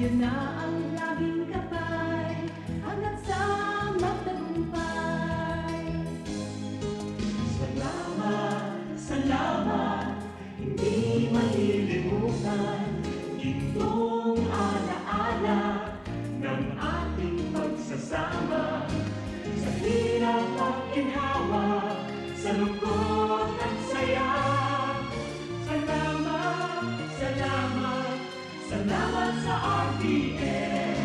Yun na ang laging gabay hanggang sa magtagumpay. Salamat, salamat, hindi malilimutan itong alaala ng ating pagsasama. Sa hirap at ginhawa, sa lungkot at saya. Salamat, salamat, salamat sa RPN.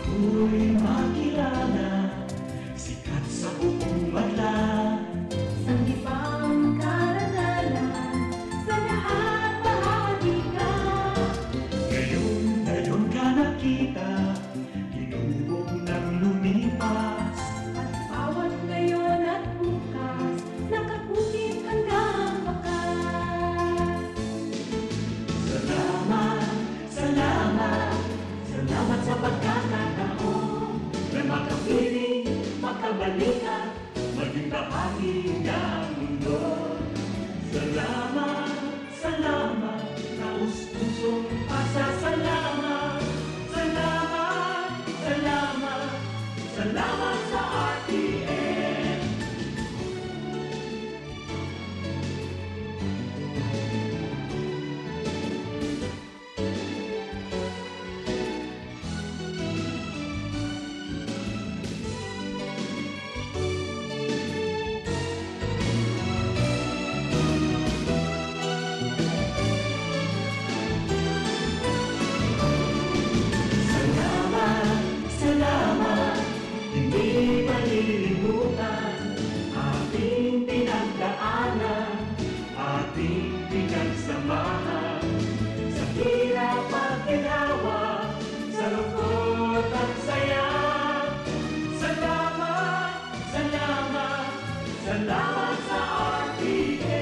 Ako'y makilala, sikat sa buong banla. Sanggipang karangalan, sa lahat bahagi ka. Ngayon ka nakita, inubog ng lumipas. At bawat ngayon at bukas, nakaputin hanggang wakas. Salamat, salamat, salamat sa pagkakataon na makapiling, makabalikan, maging bahagi ng mundo. Salamat, salamat, taus-pusong pasasalamat. Salamat, salamat, salamat sa RTN. Salamat, hindi malilimutan ating pinagdaanan, ating pinagsamahan. Sa hirap at ginhawa, sa lungkot at saya. Salamat, salamat, salamat sa RPN.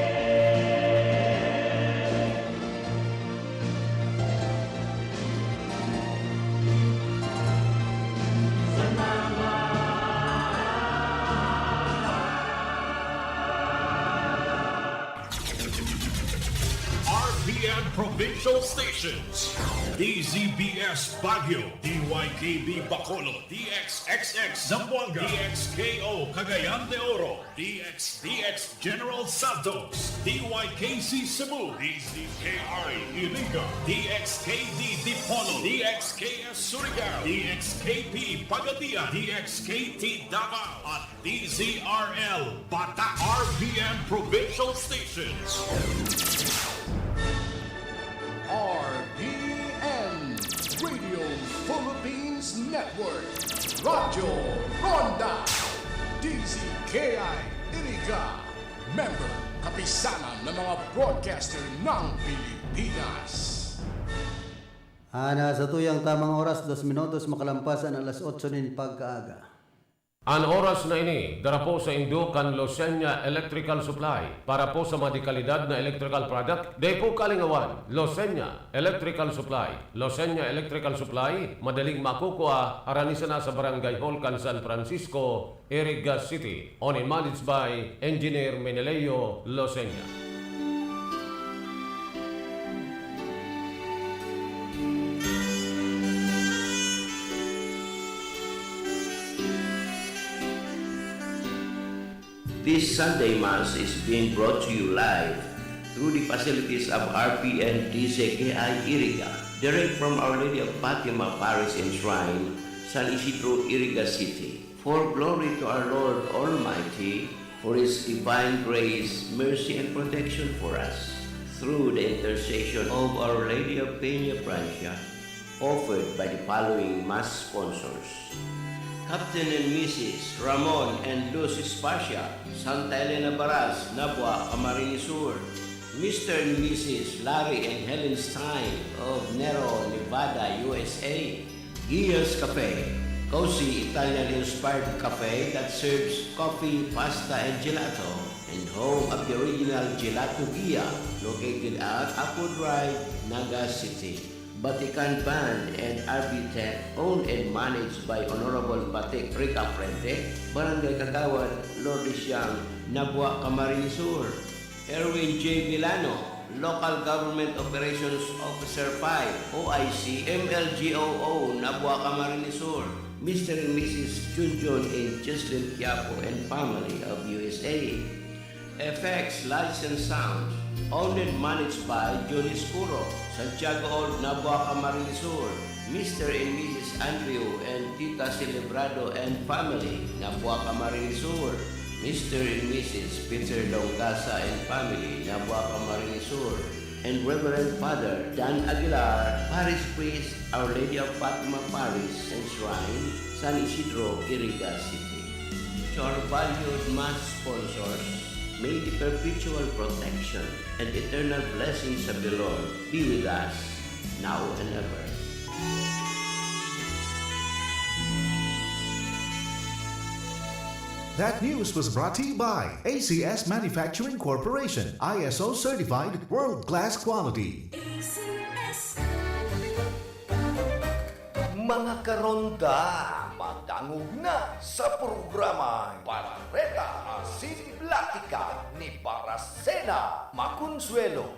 RPN Provincial Stations, DZBS Baguio, DYKB Bacolod, DXXX Zamboanga, DXKO Cagayan de Oro, DXDX General Santos, DYKC Cebu, DZKI Iliga, DXKD Dipolo, DXKS Surigao, DXKP Pagadian, DXKT Davao, at DZRL Bata. RPN Provincial Stations. RPN Radio Philippines Network, Radyo Ronda, DZKI Iriga, member kapisanan ng mga broadcaster ng Pilipinas. Sa tuyang tamang oras, 2 minutos makalampasan alas 8 nin pagkaaga. Ang oras na ini, dara po sa Indukan Losenya Electrical Supply para po sa madikalidad na electrical product. Day po kalingawan, Losenya Electrical Supply. Losenya Electrical Supply, madaling makukuha, aranisa na sa Barangay Holcan, San Francisco, Iriga City. On and managed by Engineer Meneleo Losenya. This Sunday Mass is being brought to you live through the facilities of RPN DZKI Iriga, direct from Our Lady of Fatima Parish and Shrine, San Isidro, Iriga City. For glory to our Lord Almighty, for His divine grace, mercy, and protection for us, through the intercession of Our Lady of Peña Francia, offered by the following Mass sponsors: Captain and Mrs. Ramon and Luz Espacia, Santa Elena Baras, Nabua, Camarines Sur. Mr. and Mrs. Larry and Helen Stein of Nero, Nevada, USA. Gia's Cafe, cozy Italian-inspired cafe that serves coffee, pasta, and gelato, and home of the original Gelato Via, located at Apo Drive, Naga City. Vatican Band and RB Tech, owned and managed by Honorable Batik Rica Frente, Barangay Kagawad, Lordesiang, Nabua, Camarines Sur. Erwin J. Milano, Local Government Operations Officer 5, OIC, MLGOO, Nabua, Camarines Sur. Mr. and Mrs. Junjun and Jocelyn Quiapo and family of USA. FX License Sounds, owned and managed by Johnny Scuro, Santiago Old, Nabua, Camarines Sur. Mr. and Mrs. Andrew and Tita Celebrado and family, Nabua, Camarines Sur. Mr. and Mrs. Peter Longasa and family, Nabua, Camarines Sur. And Reverend Father Dan Aguilar, Parish Priest, Our Lady of Fatima Parish and Shrine, San Isidro, Iriga City. To our valued mass sponsors, may the perpetual protection and eternal blessings of the Lord be with us, now and ever. That news was brought to you by ACS Manufacturing Corporation, ISO certified world-class quality. ACS. Mga karonda, madangog na sa programa Barreta Asimplatica ni Baracena Maconsuelo.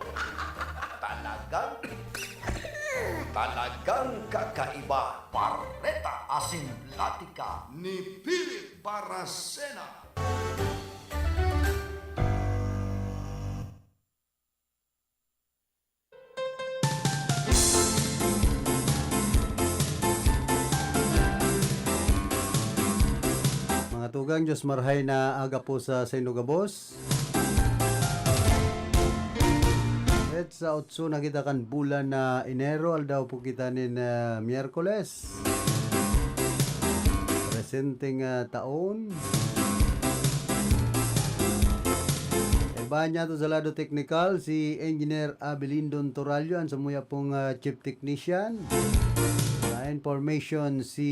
Talagang kakaiba. Barreta Asimplatica ni Philip Baracena. Mga tugang, Diyos marhay na aga po sa Sinugabos. At sa utso na kita kan bulan na Enero, aldaw po kita nin Miyerkules. Presenteng taon. Iba niya to sa lado technical, si Engineer Abilindon Torallo, ang samuya pong Chief Technician. Sa information, si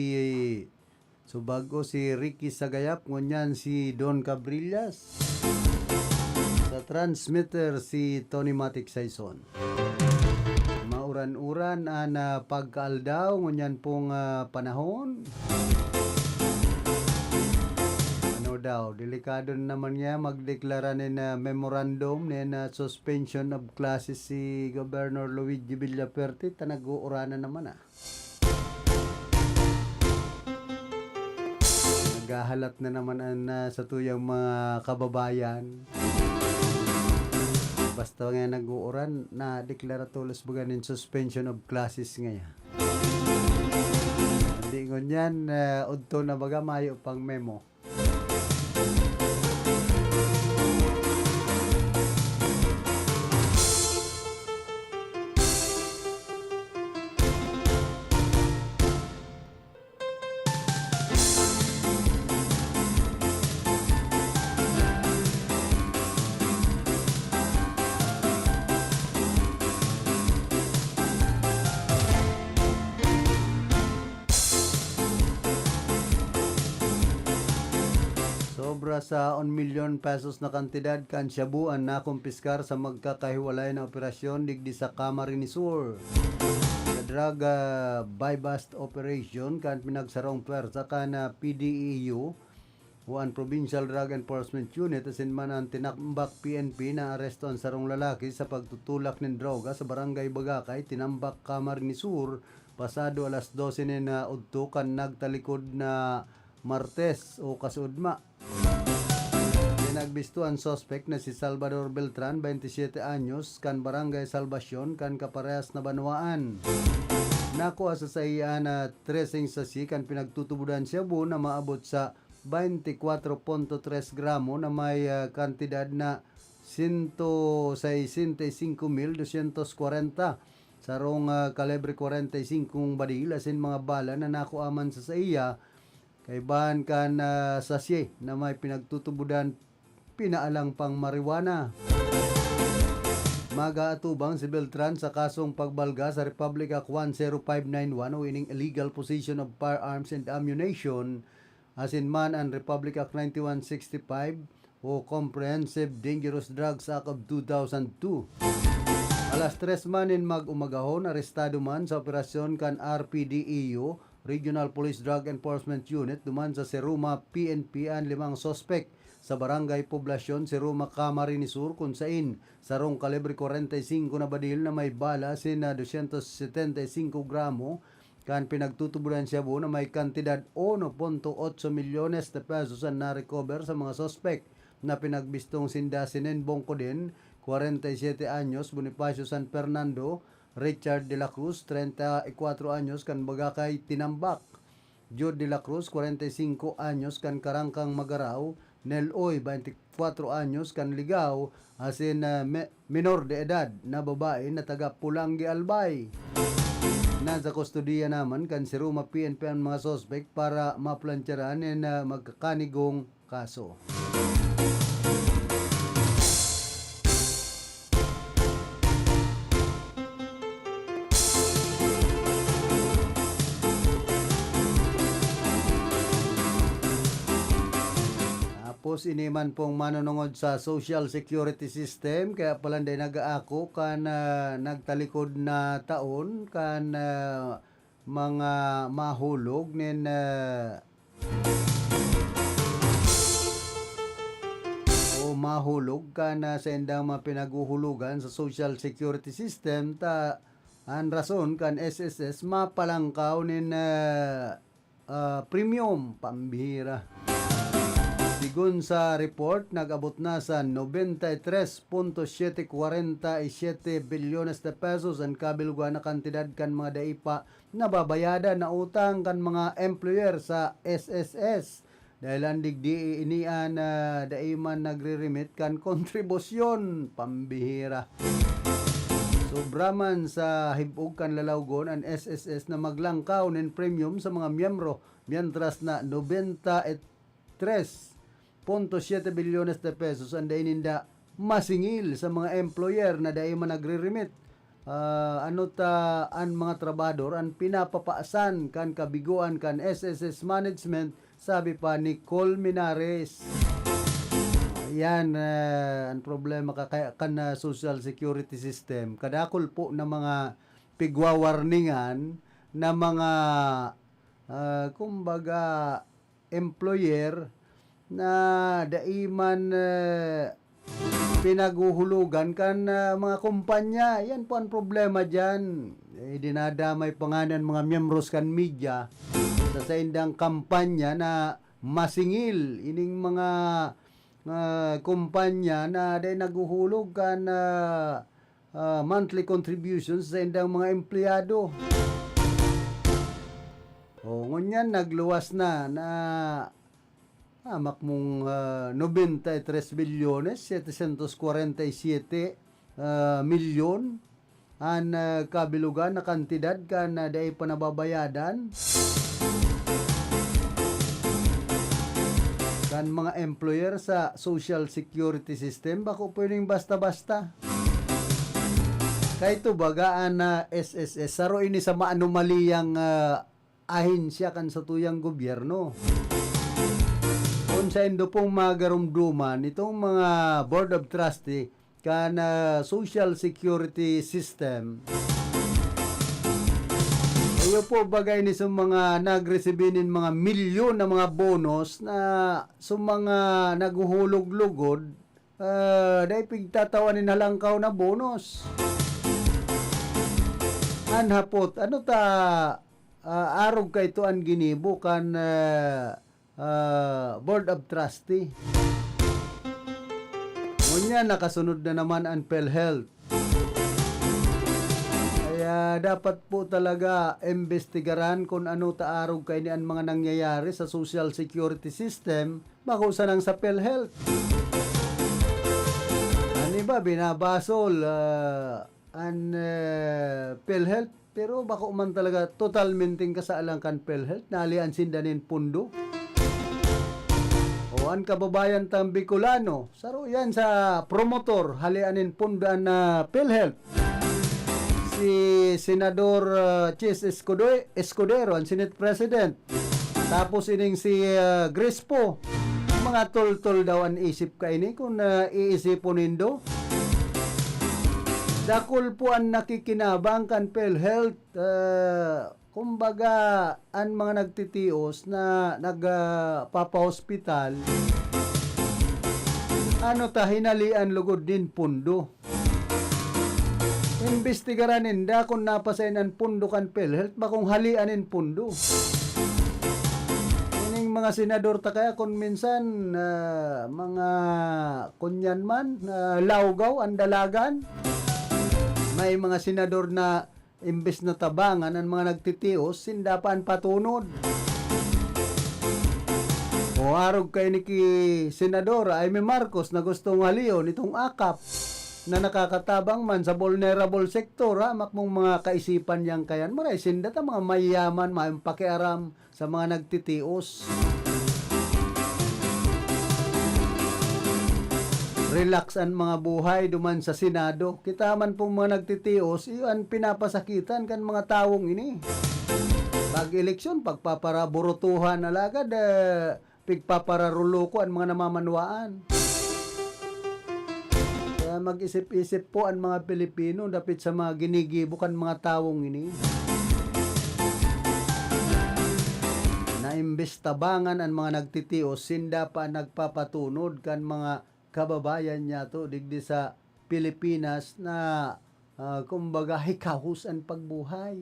Subago, si Ricky Sagayap, ngunyan si Don Cabrillas. Sa transmitter, si Tony Matic Saison. Mauran-uran na pagkaaldaw, ngunyan pong panahon. Ano daw, delikado naman niya magdeklara na memorandum na suspension of classes si Governor Luigi Villaperte, nag-uuranan naman Naghahalat na naman sa tuyang mga kababayan. Basta nga nag-uuran na deklara tulos baga ng suspension of classes ngayon. Hindi ngunyan, udto na baga mayo pang memo. Sobra sa 1 million pesos na kantidad kan syabuan na kumpiskar sa magkakahiwalay na operasyon digdi sa Camarines Sur. Sa drug buy-bust operation kan pinagsarong pwersa kan PDEU One Provincial Drug Enforcement Unit asin man ang tinambak PNP na aresto ang sarong lalaki sa pagtutulak ng droga sa barangay Bagakay, tinambak Camarines Sur pasado alas 12 na udto kan nagtalikod na Martes o kasudma. Pinagbisto ang suspect na si Salvador Beltran, 27 anyos, kan barangay Salvacion, kan kaparehas na Banwaan. Nakuha sa iya na tracing sasi kan pinagtutubudan siya bu na maabot sa 24.3 gramo na may kantidad na 165,240 sarong kalibre 45 baril asin mga bala na nakuaman sa iya kay bahan kan sasye na may pinagtutubudan pinaalang pang marijuana. Magaatubang si Beltran sa kasong pagbalga sa Republic Act 10591 o ining illegal possession of firearms and ammunition as in man and Republic Act 9165 o Comprehensive Dangerous Drugs Act of 2002. Alas 3 man in mag-umagahon, arestado man sa operasyon kan RPDEU, Regional Police Drug Enforcement Unit, duman sa Seruma PNP ang 5 sospek sa barangay Poblasyon, Seruma, Camarines Sur, kung sain sarong kalibre 45 na badil na may bala sina 275 gramo kan pinagtutubulan siya na may kantidad 1.8 milyones de pesos ang na-recover sa mga sospek na pinagbistong sinda Sinenbongko din, 47 anyos, Bonifacio San Fernando, Richard de la Cruz, 34 anyos, kan Bagakay Tinambak, Jude de la Cruz, 45 anyos, kan Karangkang Magaraw, Neloy, 24 anyos, kan Ligaw, asin minor de edad na babae na taga Pulangi Albay. Nasa kustodiya naman kan si Ruma PNP ang mga sospek para maplantyaran na magkakanigong kaso. Tapos iniman pong manunungod sa Social Security System, kaya palanday nag-aako kan nagtalikod na taon kan mga mahulog nin mahulog kan sa indang mga pinaguhulugan sa Social Security System ta ang rason kan SSS mapalangkaw nin premium pambihira. Sigun sa report, nag-abot na sa 93.747 bilyones de pesos ang kabilguan na kantidad kan mga daipa na babayada na utang kan mga employer sa SSS. Dahil ang digdi inian na daiman nagre-remit kan kontribusyon pambihira. Sobraman sa hibog kan lalawgon ang SSS na maglangkaw nin premium sa mga miyembro, mientras na 93.7 bilyones de pesos ang daininda masingil sa mga employer na dai man nagre-remit. Ang mga trabador ang pinapapaasan kan kabiguan kan SSS management, sabi pa ni Col Minares. Yan ang problema kan Social Security System. Kadakol po na mga pigwawarningan na mga kumbaga employer na daiman pinaguhulugan kan mga kumpanya. Yan po ang problema dyan. Dinadamay panganan mga miyembros kan media sa indang kampanya na masingil ining mga kumpanya na day naguhulog kan monthly contributions sa indang mga empleyado. Ngunyan nagluwas na hamak mong 93 bilyones 747 milyon ang kabilugan na kantidad kan dai panababayadan kan mga employer sa Social Security System. Bako pwedeng basta-basta. Kaya ito bagaan na SSS saro ini sa maanumaliyang ahensya kan sa tuyang gobyerno. Sa indo pong magarumduman itong mga Board of Trustee kan Social Security System. Ayo po bagay ni sa mga nagresibinin mga milyon na mga bonus na sa mga naguhulog-lugod dahil pigtatawanin halangkaw na bonus. Anhapot, ano ta arog ka ito ang ginibo kan Board of Trustee. Ngunya nakasunod na naman ang PhilHealth. Kaya dapat po talaga investigaran kung ano taarog kay ni ang mga nangyayari sa Social Security System makusa nang sa PhilHealth. Ano ba binabasol ang PhilHealth, pero bako man talaga totalmente kasaalang kan PhilHealth nalian sindanin pundo. an kababayan tang Bicolano. Saro yan sa promotor, halianin pundaan na PhilHealth. Si Senador Chis Escudero, ang Senate President. Tapos ining si Grispo. Mga tol-tol daw ang isip ka ini kung iisipon nindo. Dakol po ang nakikinabang kan PhilHealth. Kumbaga, ang mga nagtitios na nagpapahospital, hinalian lugod din pundo. Imbestigaran ninda kung napasain ang pundo kan PhilHealth, bakong halianin pundo. Ining mga senador ta kaya kung minsan mga kunyan man, lawgaw, ang dalagan. May mga senador na imbes na tabangan ang mga nagtitios, sindapaan patunod. O arog kay ni Senadora Amy Marcos na gustong haliyon itong akap na nakakatabang man sa vulnerable sector, makmong mga kaisipan yang kayan. Maray sindata mga mayaman, pakiaram sa mga nagtitios. Relax ang mga buhay duman sa Senado. Kita man pong mga nagtitios, iyon pinapasakitan kan mga tawong ini. Pag-eleksyon, pagpaparaburutuhan alagad, pigpapararuluko ang mga namamanwaan. Kaya mag-isip-isip po ang mga Pilipino dapit sa mga ginigibukan mga tawong ini. Naimbes tabangan ang mga nagtitios, sinda pa nagpapatunod kan mga kababayan niya to digdi sa Pilipinas na kumbaga hikahus ang pagbuhay.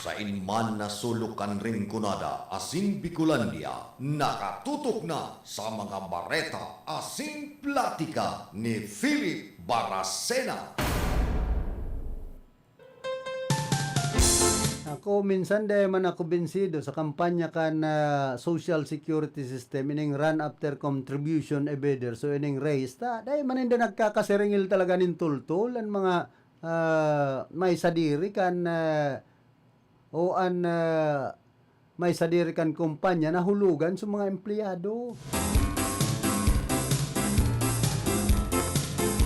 Sa inman na sulukan ring kunada asin Bicolandia, nakatutok na sa mga bareta asin platika ni Philip Baracena. Ako minsan dahil man ako binsido sa kampanya kan Social Security System ining run after contribution evader, so ining race ta dahil man hindi nagkakaseringil talaga nin tultul ang mga may sadiri kan may sadiri kan kumpanya na hulugan sa mga empleyado.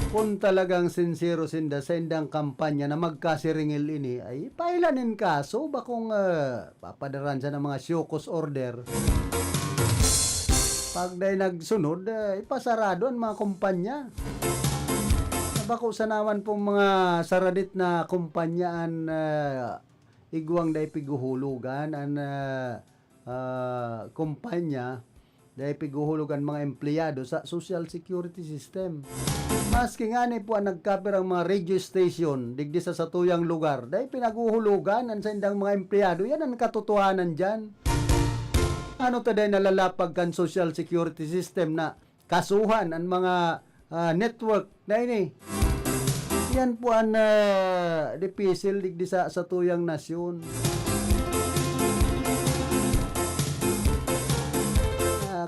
Kung talagang sincero sinda sa indang kampanya na magkasiringil ini, ay pailanin kaso ba kung papadaran siya ng mga show-cause order. Pag dahil nagsunod, ipasarado ang mga kumpanya. Bako sa naman pong mga saradit na kumpanyaan iguang dahil piguhulugan ang kumpanya dahil piguhulugan mga empleyado sa Social Security System. Maski nga ni po ang nagkapir ang mga radio station digdi sa satuyang lugar dahil pinaguhulugan ang sa indang mga empleyado. Yan ang katotohanan dyan. Ano taday nalalapag kan Social Security System na kasuhan ang mga network na ini. Yan po ang dipisil digdi sa satuyang nasyon.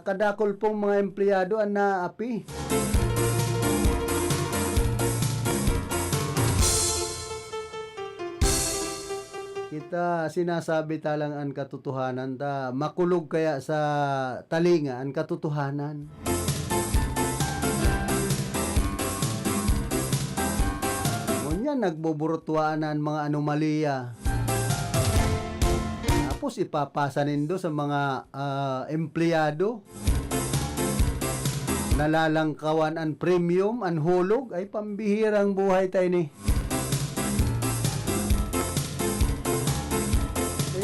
Kadakol pong mga empleyado ang naapi. Kita sinasabi talang ang katotohanan ta makulog kaya sa talinga ang katotohanan. Ngunyan nagbuburutwaan ang mga anomalya. Tapos ipapasa nindo sa mga empleyado. Nalalangkawan ang premium, ang hulog, ay pambihirang buhay tayo ni.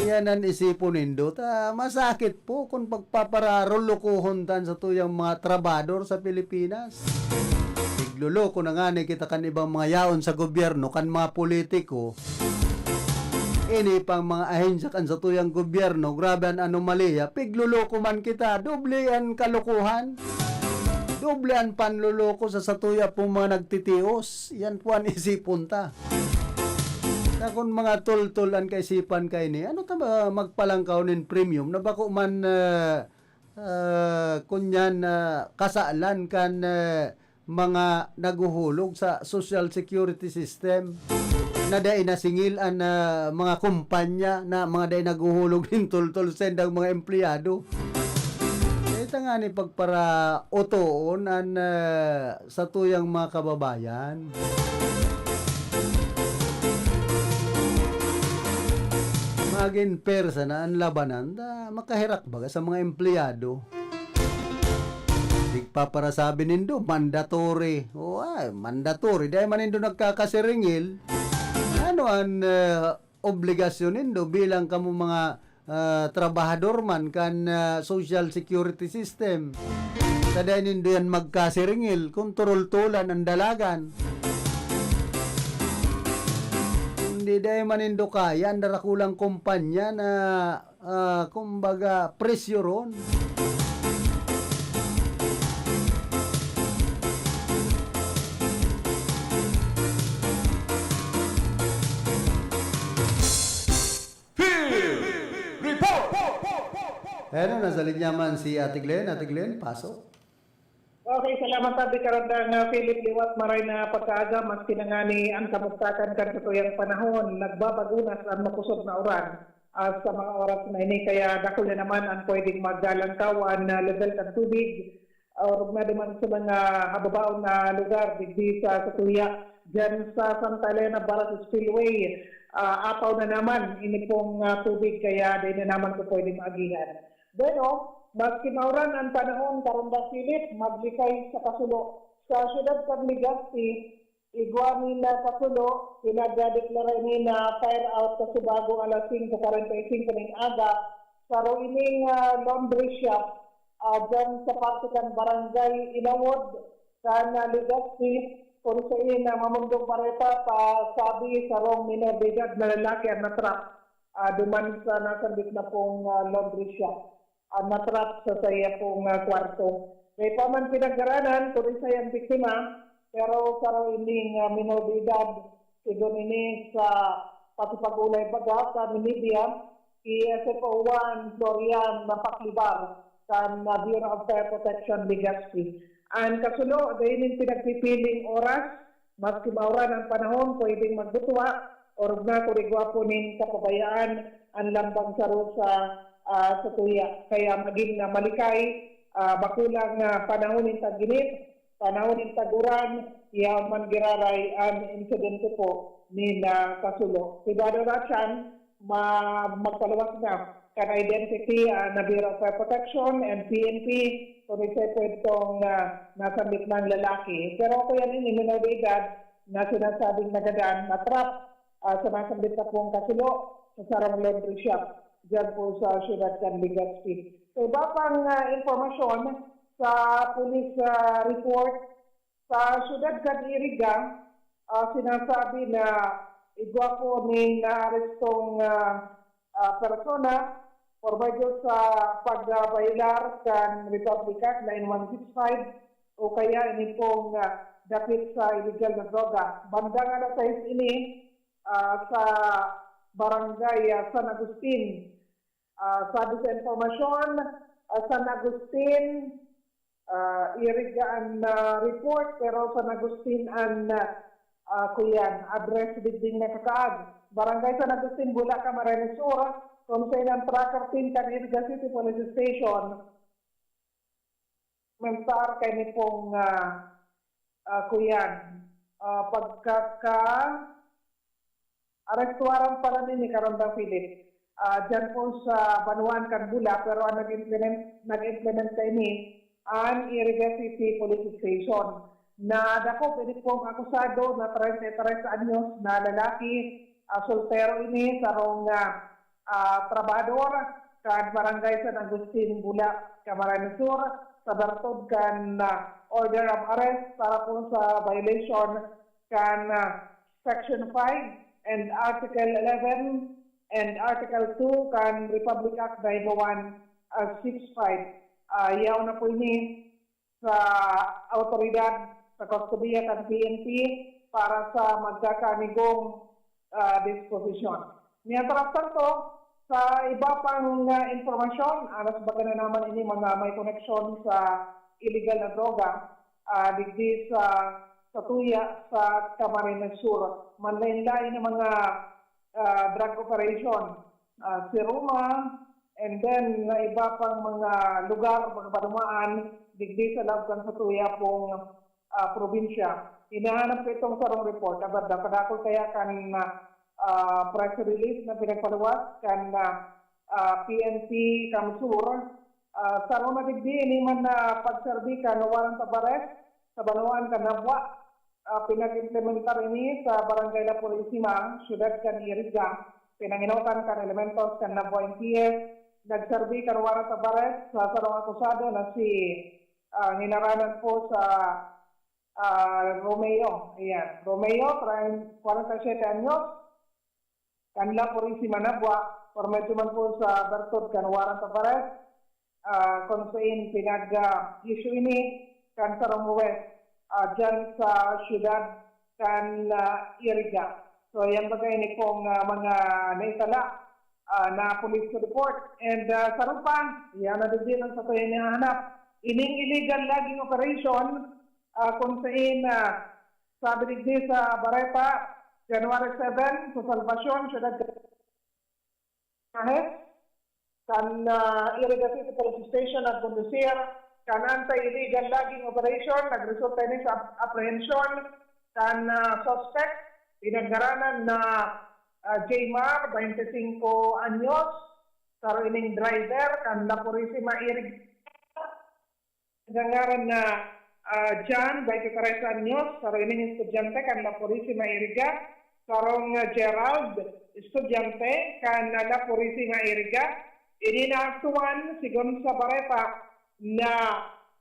Yan ang isipon nindo. Masakit po kung pagpapararulukuhon tan sa tuyang mga trabador sa Pilipinas. Igluloko na nga ni kita kan ibang mga yaon sa gobyerno, kan mga politiko. Ini pang mga ahensya kan sa tuyang gobyerno, grabe ang anomalya, pigluloko man kita, doble ang kalukuhan, doble ang panluloko sa satuya pong mga nagtitios. Yan po ang isipon ta. Na kung mga tol-tol ang kaisipan kay ni, ano ta ba magpalangkaw nin premium, na bako man kunyan kasalan kan mga naguhulog sa Social Security System. Na day nasingil ang mga kumpanya na mga day naguhulog din tol-tol sendang mga empleyado. Ito nga ni pagpara otoon an sa tuyang mga kababayan. Maging persa na ang labanan da makahirak baga sa mga empleyado. Para sabi nindo mandatory. O mandatory dahil man nindo nagkakasiringil. Ano ang obligasyon nindo bilang kamo mga trabahador man kan social security system. Kada nindo yan magkasiringil, kontrol tulan ang dalagan. Hindi dahil manindo kaya, ang darakulang kumpanya na kumbaga presyo ron. Ano, nasa linya man si Ate Glenn. Ate Glenn, pasok. Okay, salamat sabi karandang Philip Liwat maray na pagkaaga maski na nga ni ang kamustakan kan sa tuyang panahon nagbabagunas ang makusog na oran sa mga oras na ini kaya dako na naman ang pwedeng maggalangkaw ang level ng tubig or na naman sa mga hababaon na lugar digdi sa tuya dyan sa Santa Elena Baras Spillway apaw na naman ini pong tubig kaya din na naman ko pwedeng maagihan. Pero maski mauran ang panahon karanda Philip maglikay sa kasulo sa siyudad kag Legazpi igwa nila kasulo pinagdeklara ni na fire out sa Subago alas 5:45 ning aga sa ruining laundry shop dyan sa parte kan barangay Inawod kan Legazpi kung sa na mamundong pareta pa sabi sa rong minor de edad na lalaki ang natrap duman sa nasambit na pong laundry shop. Natrap sa saya pong kwarto. May pa man pinag-aranan, kung isa yung biktima, pero sa ining minor de edad, sigon ini sa patipag-ulay baga, sa Minibia, SFO1, Florian, Napaklibar, sa Bureau of Fire Protection, Legazpi. Ang kasulo, dahil yung pinagpipiling oras, maski mauran ang panahon, pwedeng magbutwa, or na kurigwa po nin kapabayaan, ang lambang saro sa tuya. Kaya maging malikay, bakulang panahon ng tag-init, panahon ng tag-uran, yaw man giraray ang insidente po ni kasulo. Sigado na siyan, magpalawas na kan identity na Bureau of Fire Protection and PNP kung isa po itong nasambit ng lalaki. Pero kaya nini minor de edad na sinasabing nagadaan na trap sa nasambit na pong kasulo sa sarang laundry shop dyan po sa siyudad kan Legazpi. So iba pang informasyon sa police report sa siyudad kan Iriga, sinasabi na igwa po ni naarestong persona for medyo sa pagbailar kan Republican 9165 o kaya ini pong dapit sa illegal na droga. Bandang alas 6 ini sa barangay San Agustin. Sabi sa informasyon, San Agustin, Iriga ang report, pero San Agustin ang kuyan, address ding nakakaag. Barangay San Agustin, Bula, Camarines Sur, kung sa ilang tracker team kan Iriga City Police Station, mansar kay ni pong kuyan. Arestuaran pala ni Karanda Philip. Diyan po sa Banuan, Kanbula, pero ang nag-implement kayo ni ang Iriga City Police Station. Na dako, pwede pong akusado na 33 anyos na lalaki, soltero ini, sarong trabador, kan Barangay San Agustin, Bula, Camarines Sur, sa Bertod kan order of arrest para po sa violation kan Section 5 and Article 11 and Article 2 kan Republic Act 9165. Yaw na po ini sa autoridad sa kustudiya kan PNP para sa magkakanigong disposisyon. Mientras tanto, sa iba pang informasyon, alas baga na naman ini mga may koneksyon sa illegal na droga, digdi sa tuya sa Camarines Sur. Manlain-lain ng mga drug operation. Si Roma And then, na iba pang mga lugar, mga panumaan, digdi sa labkan sa tuya pong probinsya. Hinahanap ko itong sarong report. Abad, kadako kaya kan press release na pinagpaluwas kan PNP Kamsur. Sarong na digdi, ini man na pagserbi kan warrant of arrest sa Banuan Kanabwa. Pinag-implementar ini sa Barangay La Purisima, Syudad kan Iriga. Pinanginotan kan elementos kan Nabwa NPS. Nagserbi kan warrant of arrest sa sarong akusado na si ninaranan po sa Romeo. Ayan. Romeo, 47 anyos. Kanla Purisima Nabwa. Formeto man po sa Bertod kan warrant of arrest. Kung saan pinag-issue ini kan sarong West. Dyan sa Syudad kan Iriga. So yan bagay ni pong mga naitala na police report. And sa Rupan, yan na din ang sa tayo nihanap. Ining illegal logging operation kung saan sabi digdi sa Bareta, January 7, sa Salvacion, Syudad kan Iriga City Police Station at Bundesir, kan anti-illegal logging operation, nagresulta ini sa apprehension kan suspect, pinagdaranan na Jaymar, 25 anyos, saro ining driver, kan La Purisima Iriga. Nangaran na John, 23 anyos, saro ining estudyante, kan La Purisima Iriga. Sarong Gerald, estudyante, kan La Purisima Iriga. Ini naaktuan, sigon sa Bareta, na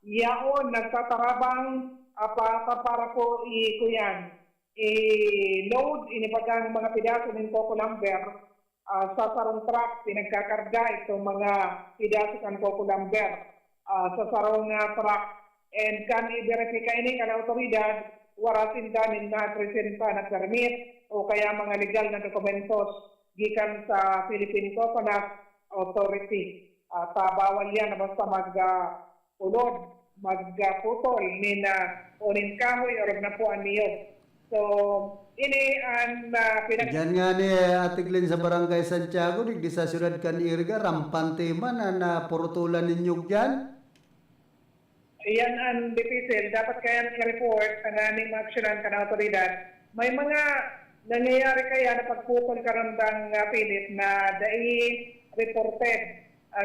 yaon nagtatarabang para po ikuyan. I-load, inipagang mga pidaso ng Coco Lumber sa sarong truck, pinagkakarga itong mga pidaso ng Coco Lumber sa sarong truck. And kan i-verify ini kan autoridad, warasin danin na presenta na permit o kaya mga legal na dokumentos gikan sa Philippine Coconut Authority. Bawal yan na basta mag-ulod, mag-putol, ni na unin kahoy o na po ang niyog. So, ini ang Diyan nga ni Ate Glenn sa Barangay Santiago, digdi sa Syudad kan Iriga, rampante man na purutulan ninyo dyan. Iyan ang difícil. Dapat kaya i-report ang aming aksyonan ka na otoridad. May mga nangyayari kaya na pagpupol karandang pilit na reported.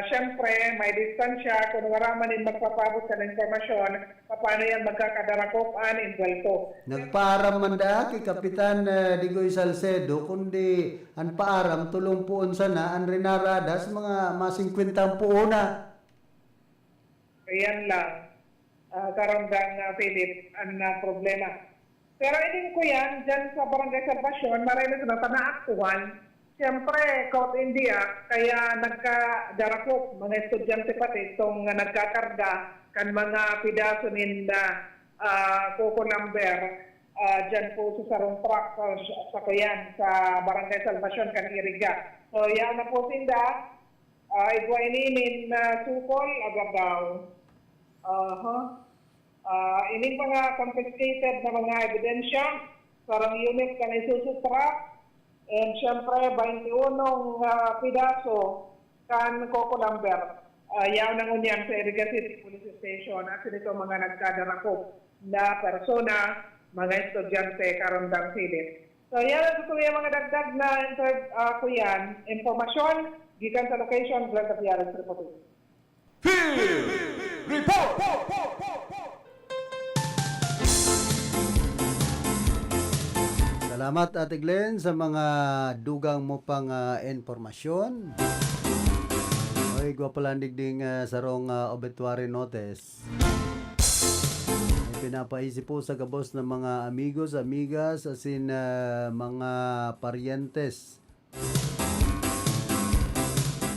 Siyempre, may distansya, kung waraman din magpapabot ka ng informasyon, paano yan magkakadarakop involto. Nagpaaram man da kay Kapitan Digoy Salcedo, kundi ang paaram tulong puon sana ang rinarada sa mga 50 puona. Ayan lang. Karandang Philip, ang problema. Pero hindi ko yan, dyan sa Barangay Salvacion, marami na naaktuhan. Siyempre, South India, kaya nagkadarakop, mga estudyante pati, itong nagkakarga kan mga pidaso na Coco Lumber, dyan po sa sarong truck sa Kuyan, sa Barangay Salvacion, kan Iriga. So, yan na po sinda, igwainin sukol, agagaw. Ining mga confiscated na mga ebidensya, sarang unit kan Isuzu truck, and siyempre, 21 pidaso kan Coco Lumber. Yaw nang unyan sa Iriga City Police Station. Actually, ito mga nagkadarakop na persona, mga estudyante, karandang Philip. So, yan ang tutuloy mga dagdag na informasyon, gikan sa location, Glenn Tapiares Reporting. Salamat Ate Glenn sa mga dugang mo pang informasyon. Oy, gwapalan digding sarong obituary notice. Pinapaisip po sa gabos ng mga amigos, amigas, asin mga parientes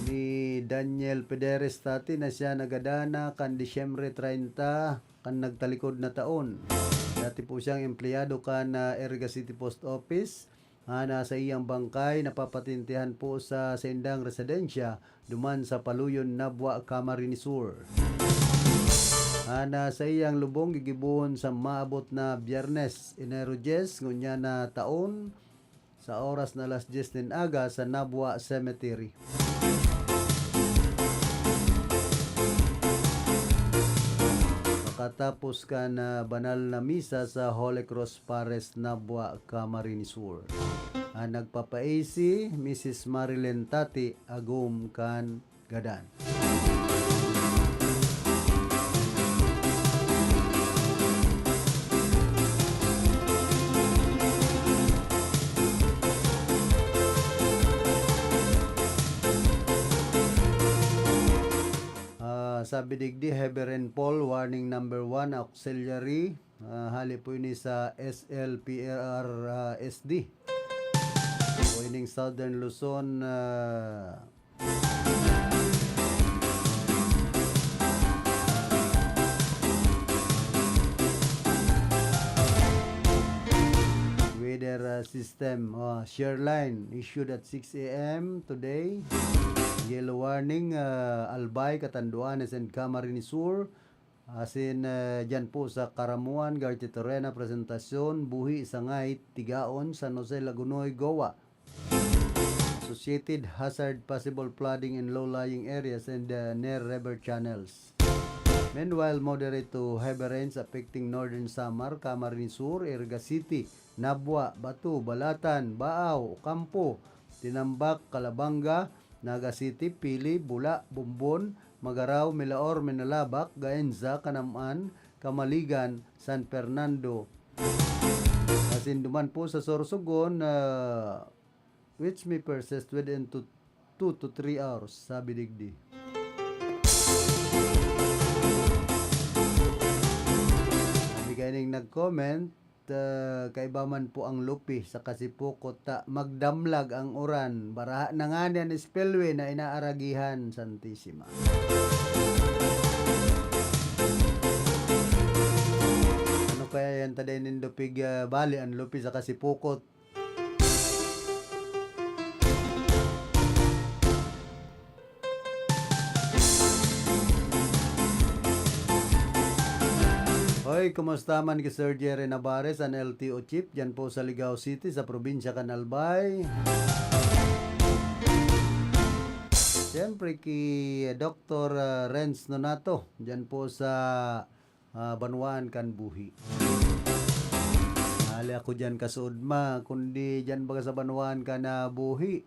ni Daniel Pederes tati na siya nagadana kan Disyembre 30 kan nagtalikod na taon. Dati po siyang empleyado kan Iriga City Post Office. Sa iyang bangkay, napapatintihan po sa Sendang Residensya, duman sa Paluyon, Nabwa, Camarines Sur. Sa iyang lubong, gigibuhon sa maabot na Biyernes, Enero 10, ngunya na taon, sa oras na alas 10 din aga sa Nabwa Cemetery. makatapos ka na banal na misa sa Holy Cross Pares Nabwa, Camarines Sur. Nagpapaisi Mrs. Marilyn Tati Agum kan Gadan. Sabi digdi, Heberin Paul, warning number 1, auxiliary. Hali po ini sa SLPR SD. Po ining Southern Luzon. Weather system. Share line issued at 6 a.m. today. Yellow warning, Albay, Catanduanes and Camarines Sur. Asin dyan po sa Karamuan, Garchitorena, Presentasyon, Buhi, Sangay, Tigaon, San Jose, Lagunoy, Goa. Associated hazard possible flooding in low-lying areas and near river channels. Meanwhile, moderate to heavy rains affecting northern Samar, Camarines Sur, Irga City, Nabwa, Batu, Balatan, Baaw, Ocampo, Tinambak, Calabanga, Naga City, Pili, Bula, Bumbon, Magaraw, Milaor, Menalabak, Gaenza, Kanaman, Kamaligan, San Fernando. Kasinduman po sa Sorsogon, which may persist within 2 to 3 hours, sabi digdi. Sabi kaining nag-comment, kaibaman po ang lupi sa kasipukot ta magdamlag ang uran baraha na nga niyan spellway na inaaragihan Santissima. Ano kaya yan taday nindupig bali ang lupi sa kasipukot? Hoy, kumusta man ki Sir Jerry Navarez, ang LTO Chief, dyan po sa Ligao City, sa probinsya Canalbay. Siyempre ki Dr. Renz Nonato, dyan po sa Banwan, Kanbuhi. Hali ako dyan kasuudma, kundi dyan baga sa Banwan ka na buhi.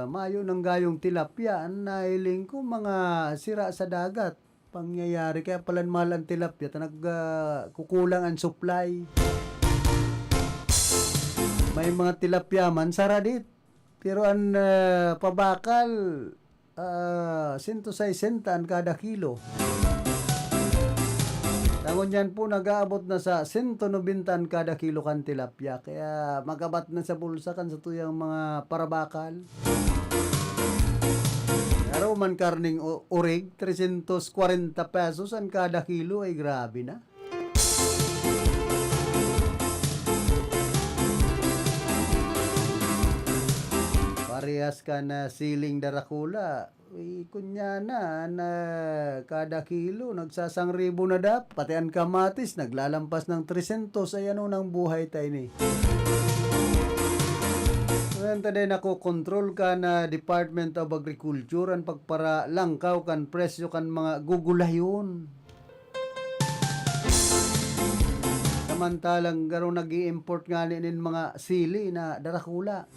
Mayo ng gayong tilapia, nahiling ko mga sira sa dagat. Pangyayari kaya pala mahal ang tilapia kukulang ang supply. May mga tilapia man saradit pero ang pabakal 160 ang kada kilo. Tangon yan po nag-aabot na sa 190 ang kada kilo kan tilapia kaya magabat na sa bulsa kan sa tuyang mga parabakal. Araw man karning urig, 340 pesos ang kada kilo ay grabe na. Parehas ka na siling darakula. Kunya na kada kilo nagsasang ribo na dap. Pati ang kamatis naglalampas ng 300 ay ano ng buhay tayo ni. Taday nako control ka na Department of Agriculture ang pagpara langkaw kan presyo kan mga gugulayon. Samantalang garo nag-i-import nga nin mga sili na darakula.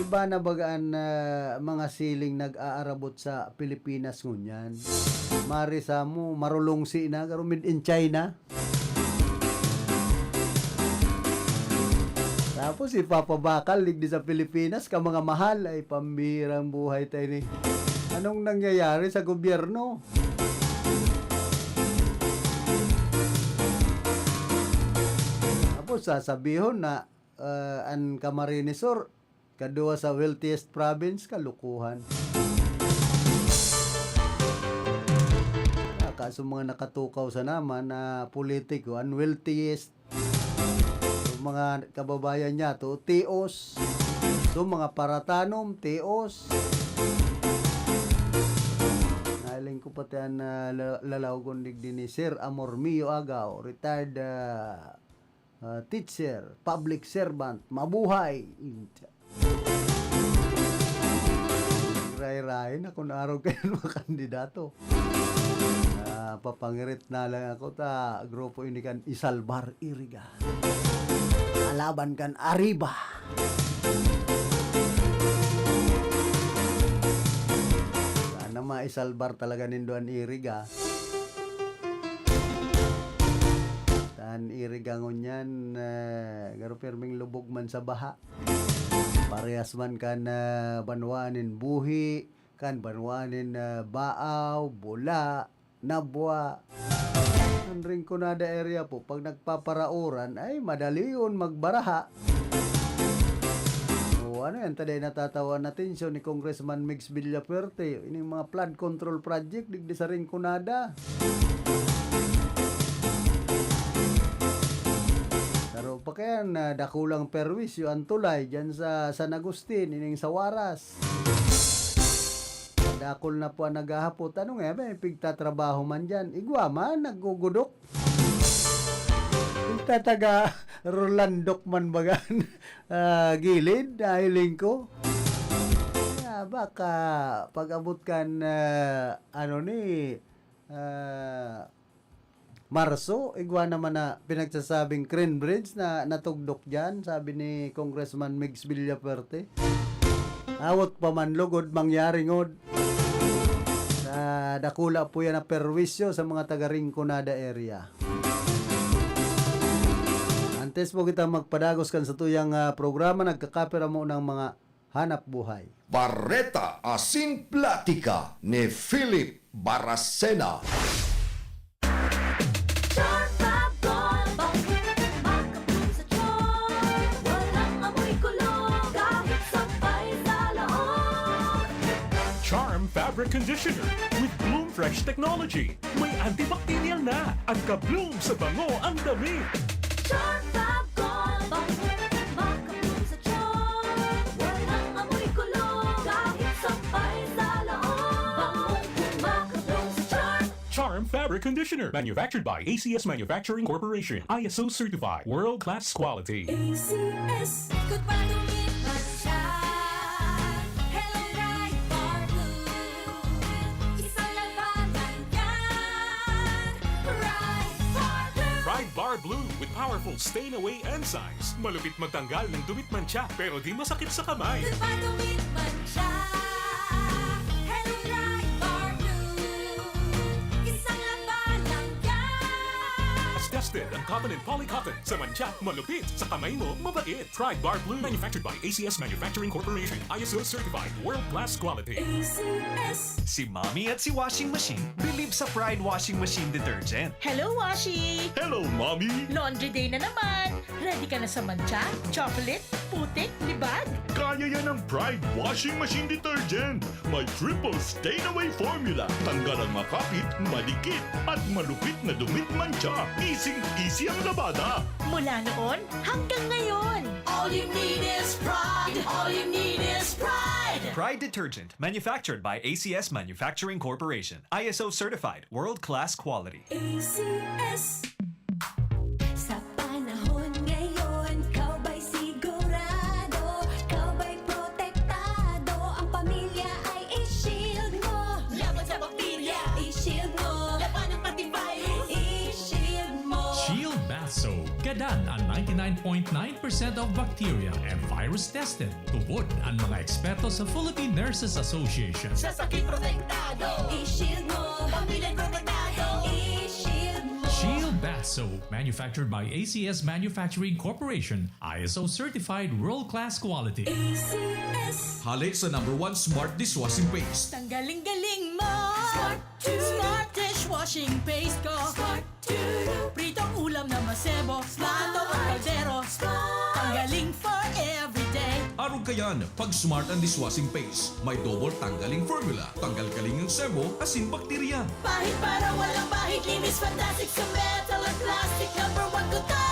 Iba na bagaan mga siling nag-aarabot sa Pilipinas ngunyan. Marisa mo marulong si na garo made in China. Tapos ipapabakal ligdi sa Pilipinas ka mga mahal ay pambirang buhay tayo ni. Anong nangyayari sa gobyerno? Tapos sasabihin na ang Camarines Sur kadua sa wealthiest province kalukuhan. Kaso mga nakatukaw sa naman na politiko ang wealthiest mga kababayan niya to tios. So mga paratanom tios. Nailing ko pati ang lalaw kundig din ni Sir Amormio Agaw, retired teacher, public servant, mabuhay. Ray-ray na kung araw kayo mga kandidato. Papangirit na lang ako ta grupo ini kan Isalbar Iriga. Alaban kan Arriba. Sana maisalbar talaga ninduan Iriga. Tan Iriga ngunyan garo perming lubog man sa baha. Parehas man kan banwanin buhi, kan banwanin baaw, bula, nabwa. Ang Rinconada area po, pag nagpaparauran, ay madali yun magbaraha. O ano yan, taday natatawan natin siya ni Congressman Mix Villafuerte. Ini mga flood control project digdi sa Rinconada. Pero pa kaya na dakulang perwis yung tulay dyan sa San Agustin, ining sa Waras. Dakol na po ang naghahapot. Ano nga ba? Pigtatrabaho man dyan. Igwa man, naggugudok. Pigtataga Rolandok man bagan. Gilid, dahiling ko. Kaya baka pag-abot kan Marso, igwa naman na pinagsasabing Crane Bridge na natugdok dyan, sabi ni Congressman Mix Villafuerte. Awat pa man lugod, mangyari ngod. Dakula po yan na perwisyo sa mga taga Rinconada area. Antes po kita magpadagos kan sa tuyang programa, nagkakapira mo ng mga hanap buhay. Barreta Asin Platica ni Philip Baracena. Charm Fab Gold, makapun sa charm. Walang amoy kulong, kahit sabay sa laon. Charm Fabric Conditioner with Bloom Fresh Technology. May antibacterial na at ka-bloom sa bango ang damit. Charm Fab Gold, makapun sa charm. Walang amoy kulong, kahit sabay sa laon. Makapun sa charm. Charm Fabric Conditioner. Manufactured by ACS Manufacturing Corporation. ISO certified. World-class quality. ACS, good pa lumipat siya. Hello, Right Bar Blue. Isang labanan yan. Right Bar Blue. Pride Bar Blue with powerful stain-away enzymes. Malupit magtanggal ng dumit mancha pero di masakit sa kamay. Good pa lumipat siya. Hello, Right Bar Blue. Isang labanan yan. As tested ang cotton and polycotton. Sa mancha, malupit. Sa kamay mo, mabait. Pride Bar Blue. Manufactured by ACS Manufacturing Corporation. ISO certified. World-class quality. ACS. Si Mommy at si Washing Machine believe sa Pride Washing Machine Detergent. Hello, Washi! Hello, Mommy! Laundry day na naman! Ready ka na sa mancha, chocolate, putik, libag? Kaya yan ang Pride Washing Machine Detergent. May triple stain-away formula. Tanggal ang makapit, malikit, at malupit na dumit mancha. Easy ang labada. Mula noon hanggang ngayon. All you need is pride. All you need is pride. Pride Detergent, manufactured by ACS Manufacturing Corporation. ISO certified, world-class quality. ACS. Sa panahon ngayon, kau ba'y sigurado? Kau ba'y protektado? Ang pamilya ay i-shield mo. Laban sa bakterya, i-shield mo. Laban ng pati virus, i-shield mo. Shield Bath Soap. Gadan ang 99.9% of bacteria and virus tested. Tubod ang mga eksperto sa Philippine Nurses Association. Sa sakit protektado, i-shield mo. Pamilya protektado, i-shield mo. Shield Bath Soap, manufactured by ACS Manufacturing Corporation, ISO certified world-class quality. ACS. Halik sa #1 Smart Dishwashing Paste. Tanggaling-galing mo! Smart dishwashing paste ko! Smart to Pritong ulam na masebo, plato o kaldero. Tanggaling for everyday. Arog kayan, pag Smart ang Dishwashing Paste, may double tanggaling formula. Tanggal-galing yung sebo, asin bakterya. Pahit para walang pahit, linis fantastic sa metal at plastic. #1 ko to.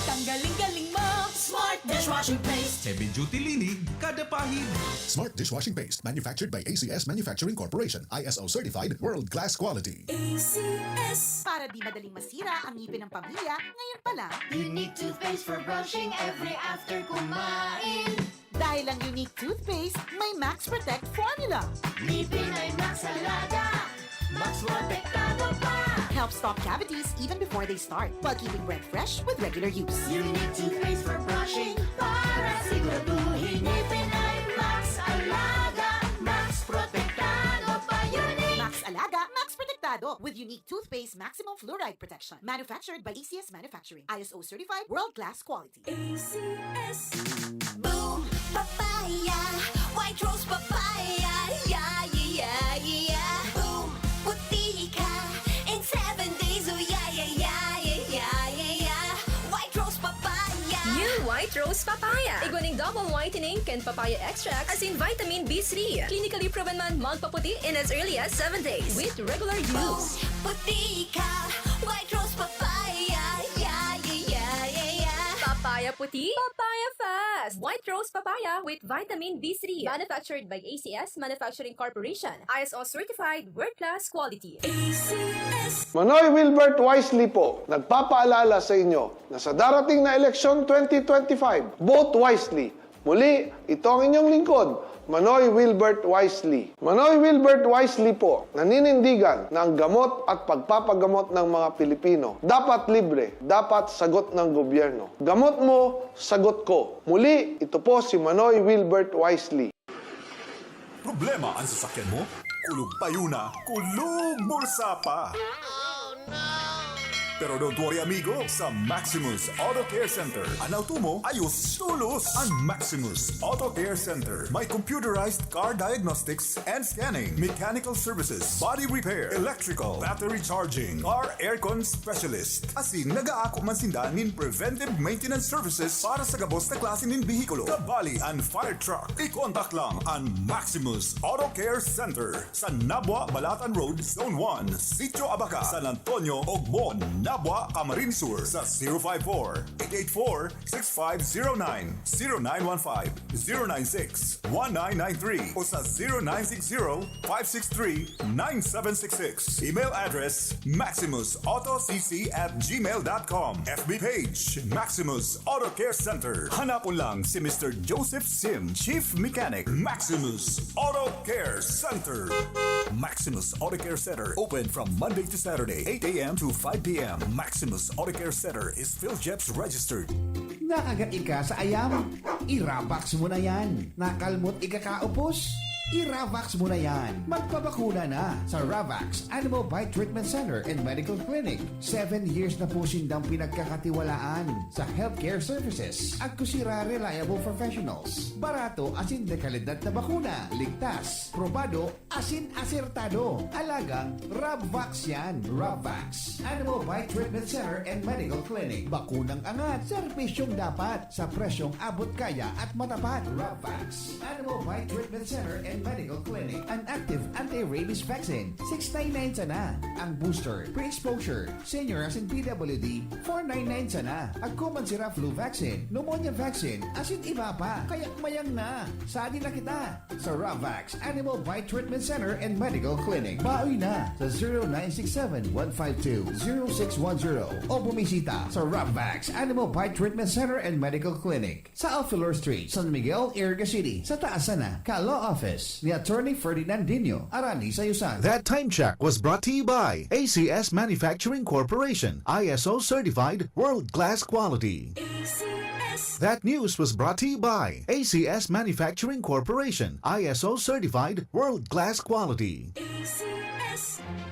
Tanggaling-galing mo. Smart dishwashing paste. Heavy duty linig, kada pahid. Smart Dishwashing Paste, manufactured by ACS Manufacturing Corporation. ISO certified, world-class quality. ACS. Para di madaling masira ang ngipin ng pamilya, ngayon pa lang. You need toothpaste for brushing every after kumain. Dahil ang unique toothpaste may Max Protect formula. Ngipin ay Max Alaga, Max Protektado pa. Helps stop cavities even before they start while keeping breath fresh with regular use. Unique toothpaste for brushing para siguraduhin ngipin ay Max Alaga, Max Protektado pa. Unique Max Alaga, Max Protectado with unique toothpaste maximum fluoride protection. Manufactured by ACS Manufacturing. ISO certified world-class quality. ACS. Boom, papaya, white rose papaya, yeah, yeah, yeah. Boom, puti ka in 7 days, oh yeah, yeah, yeah, yeah, yeah, yeah. White rose papaya. New White Rose Papaya. Iguaning double whitening and papaya extract as in vitamin B3. Clinically proven man magpaputi in as early as 7 days with regular use. Puti ka, white rose papaya, yeah, yeah, yeah, yeah, yeah. Papaya puti, papaya fast. White Rose Papaya with vitamin B3. Manufactured by ACS Manufacturing Corporation. ISO certified world-class quality. ACS. Manoy Wilbert Wisely po, nagpapaalala sa inyo na sa darating na eleksyon 2025, vote wisely. Muli, ito ang inyong lingkod, Manoy Wilbert Wisely. Manoy Wilbert Wisely po, naninindigan na ang gamot at pagpapagamot ng mga Pilipino dapat libre, dapat sagot ng gobyerno. Gamot mo, sagot ko. Muli, ito po si Manoy Wilbert Wisely. Problema ang sasakyan mo? Kulog payo na, kulog bulsa pa. Pero don't worry amigo, sa Maximus Auto Care Center, ang auto mo ayos tulos. Ang Maximus Auto Care Center may computerized car diagnostics and scanning, mechanical services, body repair, electrical, battery charging, car aircon specialist. Asin nagaako man sinda nin preventive maintenance services para sa gabos na klase nin bihikulo, kabali and fire truck. I-contact lang ang Maximus Auto Care Center sa Nabwa, Balatan Road, Zone 1, Sitio Abaca, San Antonio, Ogmon, Nabwa, Camarines Sur sa 054-884-6509, 0915-096-1993 o sa 0960-563-9766. Email address maximusautocc@gmail.com. FB page Maximus Auto Care Center. Hanapon lang si Mr. Joseph Sim, Chief Mechanic, Maximus Auto Care Center. Maximus Auto Care Center open from Monday to Saturday, 8 a.m. to 5 p.m. Maximus Auto Care Center is PhilJeps registered. Nakagat ka sa ayam? Irabax mo na yan. Nakalmot ikakaupos? I-Ravax mo na yan. Magpabakuna na sa Ravax Animal Bite Treatment Center and Medical Clinic. 7 years na po sindang pinagkakatiwalaan sa healthcare services. At kusira reliable professionals. Barato asin de kalidad na bakuna. Ligtas, probado, asin asertado. Alagang Ravax yan. Ravax Animal Bite Treatment Center and Medical Clinic. Bakunang angat, serbisyong dapat sa presyong abot kaya at matapat. Ravax Animal Bite Treatment Center and Medical Clinic. An active anti-rabies vaccine, $699 sana. Ang booster, pre-exposure, senior as in PWD, $499 sana. Ang common sira flu vaccine, pneumonia vaccine, asin iba pa. Kaya mayang na. Sadi na kita sa Ravax Animal Bite Treatment Center and Medical Clinic. Baoy na sa 0967-152-0610 o bumisita sa Ravax Animal Bite Treatment Center and Medical Clinic sa Alfilor Street, San Miguel, Iriga City. Sa taasan na, Ka-Law Office ni Attorney Ferdinand Dino, Arani Sayusan. That time check was brought to you by ACS Manufacturing Corporation, ISO certified world-class quality. ACS. That news was brought to you by ACS Manufacturing Corporation, ISO certified world-class quality. ACS.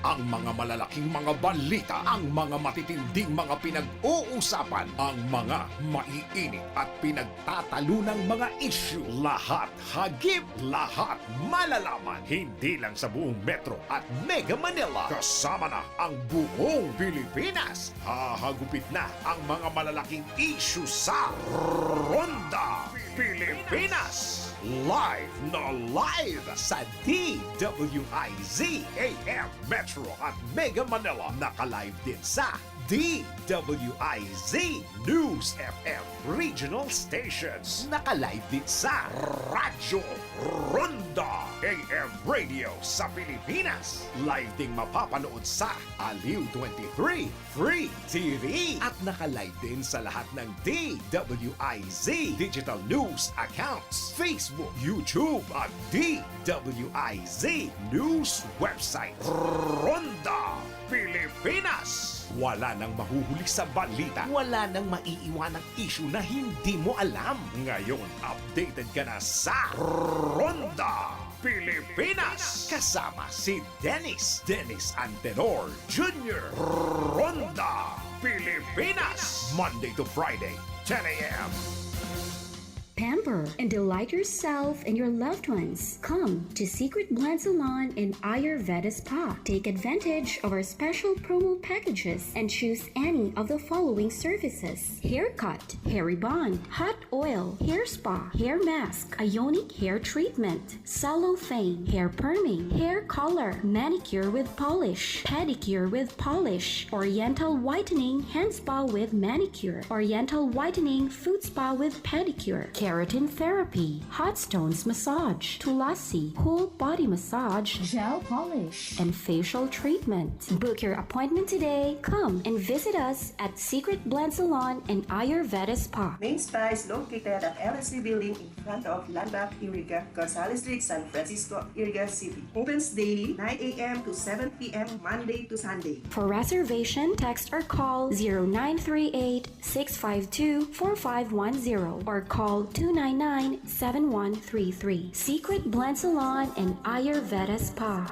Ang mga malalaking mga balita, ang mga matitinding mga pinag-uusapan, ang mga maiinit at pinagtatalunang mga issue. Lahat hagip, lahat malalaman. Hindi lang sa buong Metro at Mega Manila. Kasama na ang buong Pilipinas. Hahagupit na ang mga malalaking issue sa Ronda Pilipinas. Live na live sa DWIZ AM Metro at Mega Manila. Naka-live din sa DWIZ News FM Regional Stations. Nakalive din sa Radyo Ronda AM Radio sa Pilipinas. Live ding mapapanood sa Aliw 23 Free TV at nakalive din sa lahat ng DWIZ Digital News accounts, Facebook, YouTube at DWIZ News website. Ronda Pilipinas. Wala nang mahuhuli sa balita. Wala nang maiiwanang issue na hindi mo alam. Ngayon, updated ka na sa Ronda Pilipinas. Kasama si Dennis Antenor Jr. Ronda Pilipinas. Monday to Friday, 10 a.m. Pamper and delight yourself and your loved ones. Come to Secret Blend Salon in Ayurveda Spa. Take advantage of our special promo packages and choose any of the following services: haircut, hair rebond, hot oil, hair spa, hair mask, ionic hair treatment, cellophane, hair perming, hair color, manicure with polish, pedicure with polish, oriental whitening hand spa with manicure, oriental whitening foot spa with pedicure, keratin therapy, hot stones massage, tulasi, whole body massage, gel polish, and facial treatment. Book your appointment today. Come and visit us at Secret Blend Salon and Ayurveda Spa. Main Spa is located at LSC Building in front of Landmark Iriga, Gonzales Street, San Francisco, Iriga City. Opens daily 9 a.m. to 7 p.m. Monday to Sunday. For reservation, text or call 0938-652-4510 or call 299-7133. Secret Blend Salon and Ayurveda Spa.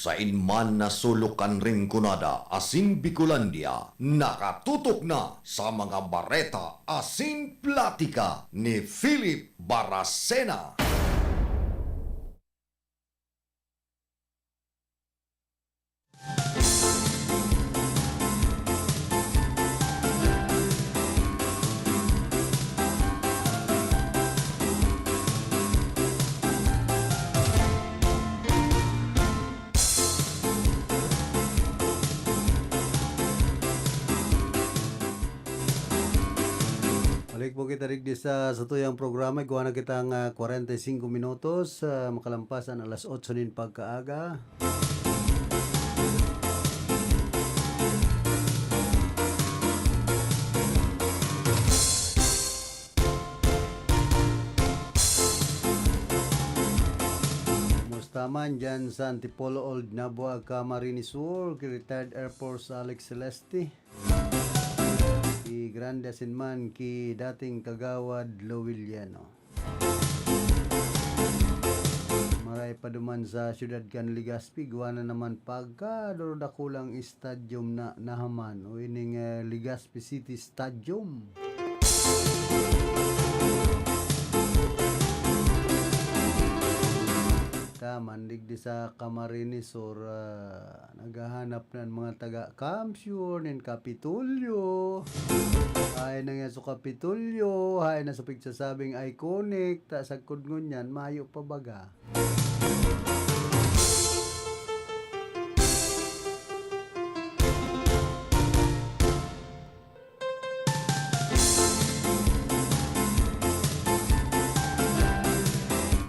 Sa inman na sulukan ring kunada, asin Bicolandia, nakatutok na sa mga bareta asin platika ni Philip Baracena. Balik po kita rin sa tuyang programa. Gawa na kitang 45 minutos. Makalampasan alas 8 nin pagkaaga. Musta man dyan sa Antipolo Old Naboa, Camarines Sur, retired Air Force Alex Celeste. Ki Grande Asinman, ki dating Kagawad Lowiliano. Maray pa duman sa siyudad kan Legazpi, gawa na naman pagka dakulang stadium na nahaman o ining Legazpi City Stadium. Mandig di sa Camarines Sur, naghahanap ng mga taga Kamsur nin Kapitulyo. Ay na nga sa Kapitulyo, ay na sa pigsasabing iconic, ta sa kudngon yan, mayo pa baga.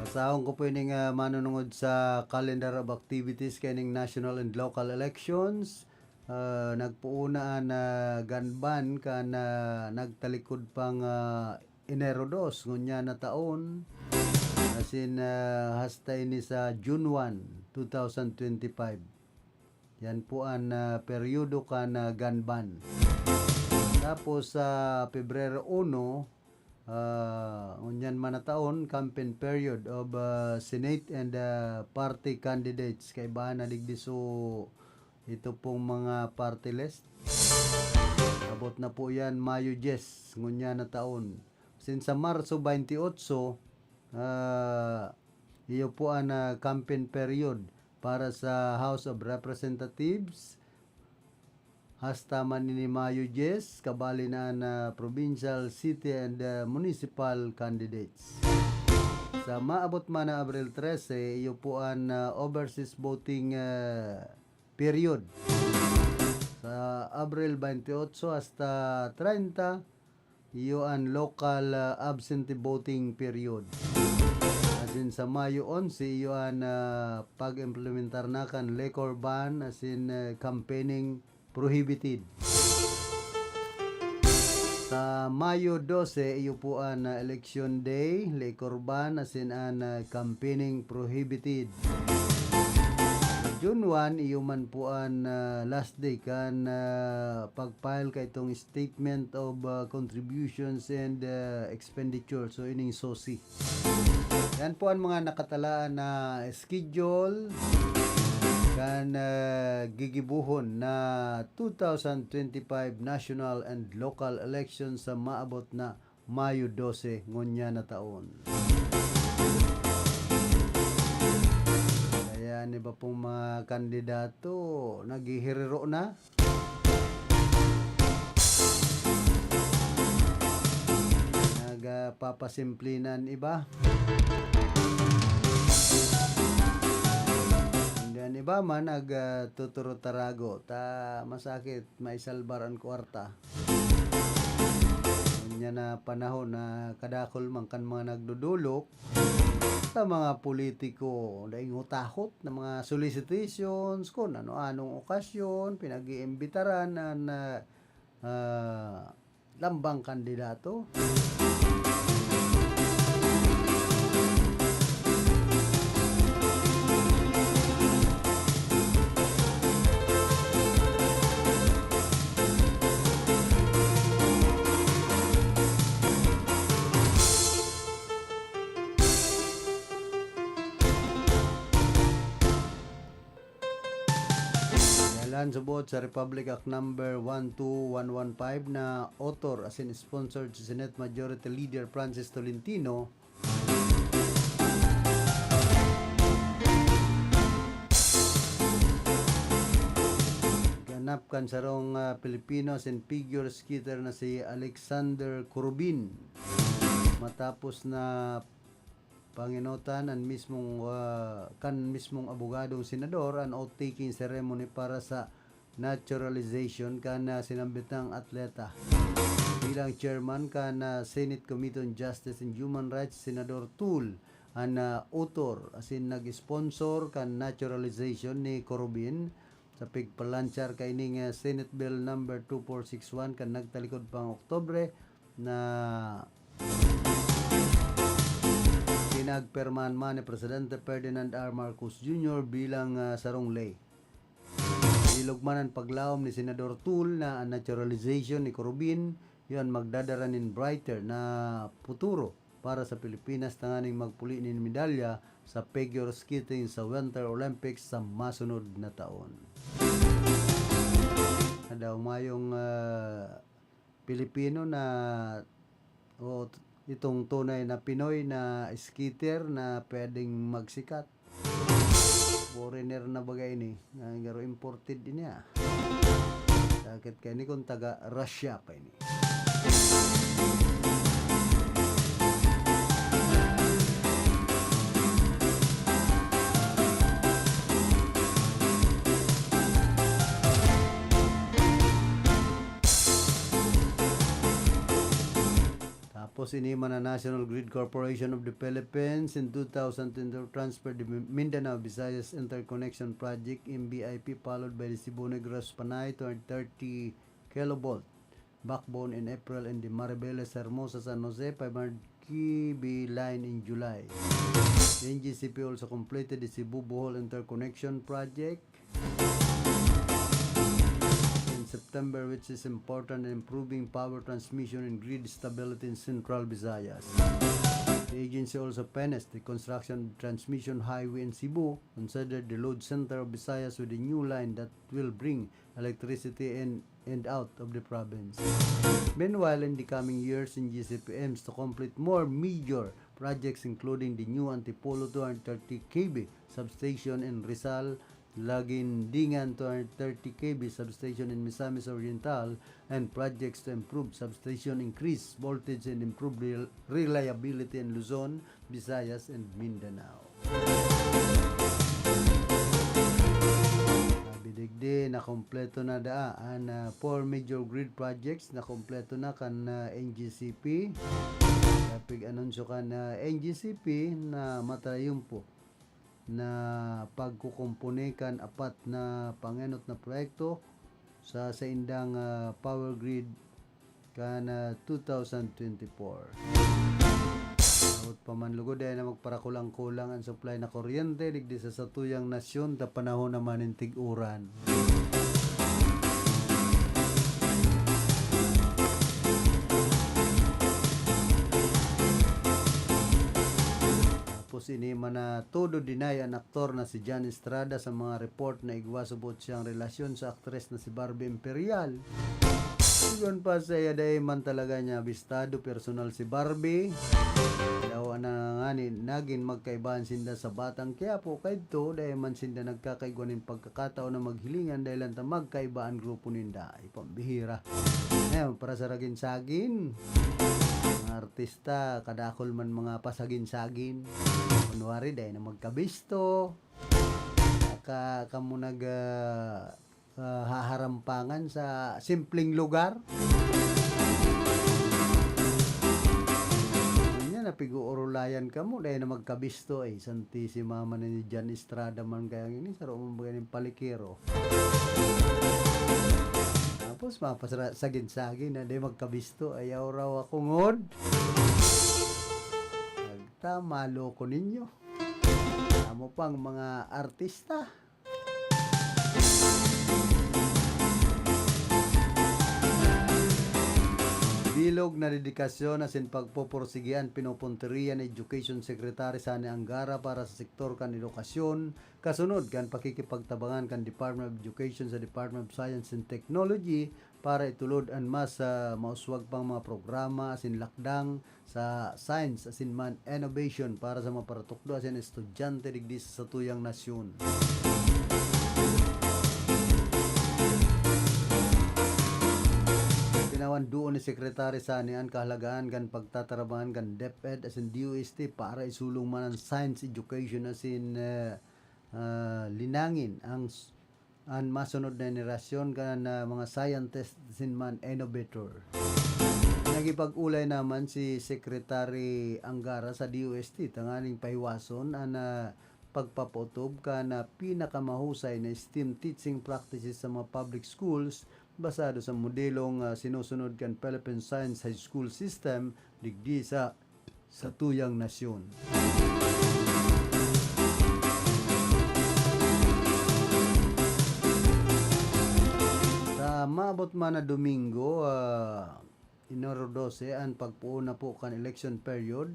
Sahong ko po yung manunungod sa calendar of activities kaning national and local elections. Nagpuunaan na ganban ka na nagtalikod pang Enero 2 ngunya na taon. Asin hastay ni sa June 1, 2025. Yan po ang peryodo ka na ganban. Tapos sa Pebrero 1, unyan man na taon, campaign period of Senate and party candidates. Kay ba na digdiso ito pong mga party list. Abot na po yan Mayo 10, ngunyan na taon. Since sa Marso 28, iyo po ang campaign period para sa House of Representatives. Hasta man ni Mayo 10, kabali na provincial, city, and municipal candidates. Sa maabot man na Abril 13, iyo po ang overseas voting period. Sa Abril 28 hasta 30, iyo ang local absentee voting period. As in sa Mayo 11, iyo ang pag-implementar na kan liquor ban, as in campaigning prohibited. Sa Mayo 12, iyo po ang election day, liquor ban, as in campaigning prohibited. June 1, iyo man po ang last day kan pag-file ka itong statement of contributions and expenditure. So, ining SOSI. Yan po ang mga nakatalaan na schedule kan gigibuhon na 2025 national and local elections sa maabot na Mayo 12 ngunya na taon. Kaya ni ba pong mga kandidato naghihiriro na? Nagpapasimplinan iba? Yan iba man tuturo tarago ta masakit maisalbar ang kwarta. Yan na panahon na kadakol man kan mga nagdudulok sa mga politiko daing utahot na mga solicitations kung ano-anong okasyon pinag-iimbitaran na lambang kandidato. Subot sa Republic Act number 12115 na author as in sponsored si Senate Majority Leader Francis Tolentino ganap kan sarong Filipino as in figure skater na si Alexander Corbin matapos na panginotan ang mismong mismong abogadong senador ang oath-taking ceremony para sa naturalization kana sinambitang atleta. Bilang chairman kana Senate Committee on Justice and Human Rights, Senador Tul ang author as in nag-sponsor kan naturalization ni Corbin sa pigpalanchar kay ning Senate Bill number 2461 kan nagtalikod pang Oktubre na pinagperman man ni Presidente Ferdinand R. Marcos Jr. bilang sarong lay. Ilugman ang paglaom ni Senador Tul na ang naturalization ni Corbin yon magdadaranin brighter na futuro para sa Pilipinas tanganing magpuli ni medalya sa figure skating sa Winter Olympics sa masunod na taon. Daw mayong Pilipino na itong tunay na Pinoy na skater na pwedeng magsikat. Foreigner na bagay ni. Garo imported din niya. Sakit kaya ni kung taga Russia pa ini. Tapos iniman na National Grid Corporation of the Philippines in 2010 to transfer the Mindanao Visayas Interconnection Project MBIP followed by the Cebu Negros Panay to 30 kilovolt backbone in April and the Maribeles Hermosa San Jose 500 kV line in July. The NGCP also completed the Cebu Bohol Interconnection Project September, which is important in improving power transmission and grid stability in Central Visayas. The agency also finished the construction of transmission highway in Cebu, considered the load center of Visayas with a new line that will bring electricity in and out of the province. Meanwhile, in the coming years, NGCP aims to complete more major projects including the new Antipolo 230 kV substation in Rizal, Lagindingan 230 kV substation in Misamis Oriental and projects to improve substation, increase voltage and improve reliability in Luzon, Visayas and Mindanao. Bidigdi na kompleto na daan 4 major grid projects na kompleto na kan NGCP. Kapig anunsyo kan NGCP na matayong po na pagkukumpune kan apat na pangenot na proyekto sa indang power grid kan 2024. At pamanlugod ay na magparakulang-kulang ang supply na kuryente digdi sa satuyang nasyon ta panahon naman ng tig-uran. Sinima na todo deny ang aktor na si Jan Estrada sa mga report na igwasubot siyang relasyon sa aktres na si Barbie Imperial. Sigon pa sa iya day man talaga niya bistado personal si Barbie. Daw na nga ni naging magkaibahan sinda sa Batang Quiapo kay to day man sinda nagkakaiguanin pagkakataon na maghilingan dahil lang ta magkaibaan grupo ninda. Ay pambihira. Ngayon para sa ragin-sagin. Mga artista kadakol man mga pasagin-sagin. Kunwari dahil na magkabisto. Kamu nag haharampangan sa simpleng lugar. Yan napig-uurulayan ka mo dahil na magkabisto santi si mama ni Jan Estrada man kaya ini sa roon mo ng palikiro. Tapos mapasagin-sagin na dahil magkabisto ayaw raw ako ngod. Nagtamalo ko ninyo. Amo pang mga artista. Bilog na dedikasyon asin pagpoporsigian pinupunterian Education Secretary Sani Angara para sa sektor kan edukasyon, kasunod kan pakikipagtabangan kan Department of Education sa Department of Science and Technology para itulod ang mas mauswag pang mga programa asin lakdang sa science asin man innovation para sa maparatukdo asin estudyante digdi sa satuyang nasyon. Ginawan doon ni Sekretary Sani ang kahalagaan kan pagtatarabangan kan DepEd as in DOST para isulong man ang science education as in linangin ang masunod na generasyon kan mga scientist as in man innovator. Nagipag-ulay naman si Secretary Angara sa DOST tanganing pahiwason ang pagpapotob ka na pinakamahusay na STEM teaching practices sa mga public schools basado sa modelong sinusunod kan Philippine Science High School System digdi sa tuyang nasyon. Sa maabot man na Domingo, Enero 12 ang pagpuuna po kan election period.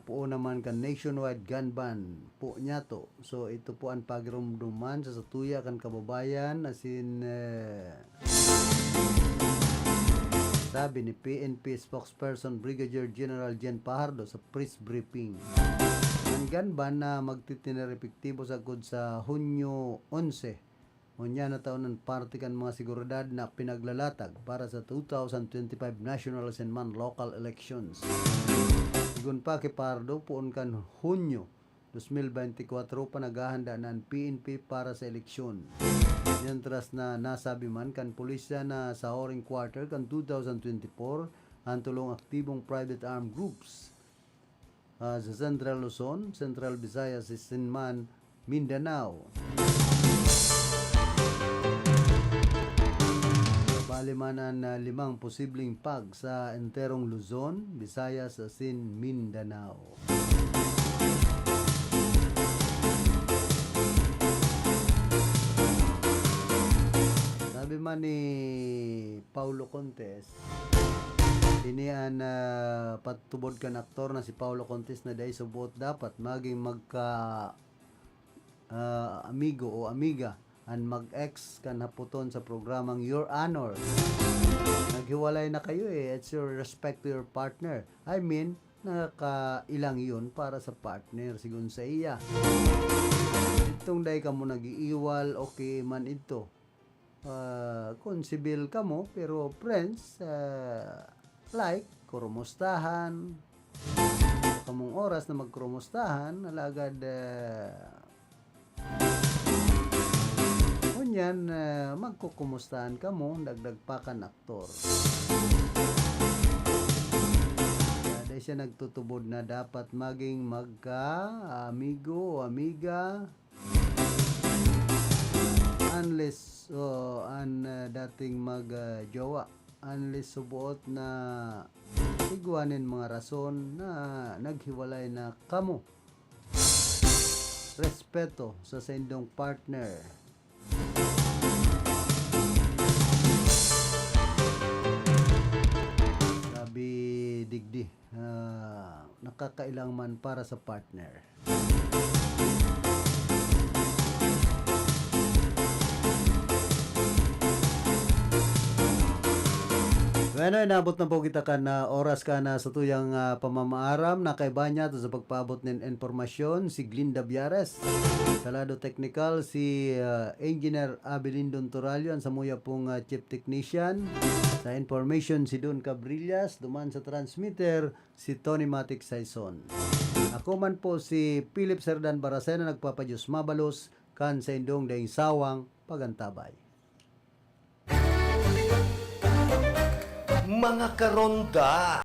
Po naman kan nationwide gun ban po niya to. So ito po ang pagrumduman sa satuya kan kababayan asin sabi ni PNP spokesperson Brigadier General Jen Pajardo sa press briefing. Ang gun ban na magtitiner epektibo sa Hunyo 11. Unya na taon ng parte kan mga seguridad na pinaglalatag para sa 2025 national and man local elections. Sigun pa kay Pardo puon kan Hunyo 2024 pa naghahanda na ang PNP para sa eleksyon. Mientras na nasabi man kan pulisya na sa Oring Quarter kan 2024 ang tulong aktibong private armed groups sa Central Luzon, Central Visayas, Sinman, Mindanao. Bali man ang 5 posibleng pag sa enterong Luzon, Visayas, asin Mindanao. Sabi man ni Paulo Contes, inian patubod kan aktor na si Paulo Contes na dahil subot dapat maging magka amigo o amiga ang mag-ex kan haputon sa programang Your Honor. Naghiwalay na kayo it's your respect to your partner. I mean, nakailang yun para sa partner sigun sa iya. Itong day ka mo nag-iiwal, okay man ito. Kung sibil ka mo, pero friends, like, kurumustahan, kamong oras na magkurumustahan, alagad, kunyan, magkukumustahan ka mo, dagdag pa kan aktor. Dahil siya nagtutubod na dapat maging magka-amigo o amiga, unless dating mag-jowa, unless subuot na iguanin mga rason na naghiwalay na kamo. Respeto sa sendong partner. Sabi digdi, nakakailang man para sa partner. Bueno, inabot na po kita ka na oras ka na sa tuyang pamamaaram na kay Banya sa pagpaabot ng informasyon si Glinda Biares. Sa lado technical si Engineer Abilindon Toralio ang samuya pong Chief Technician. Sa information si Don Cabrillas, duman sa transmitter si Tony Matic Saison. Ako man po si Philip Serdan Baracena nagpapadyos mabalos kan sa indong daing sawang pagantabay. Mga karonda!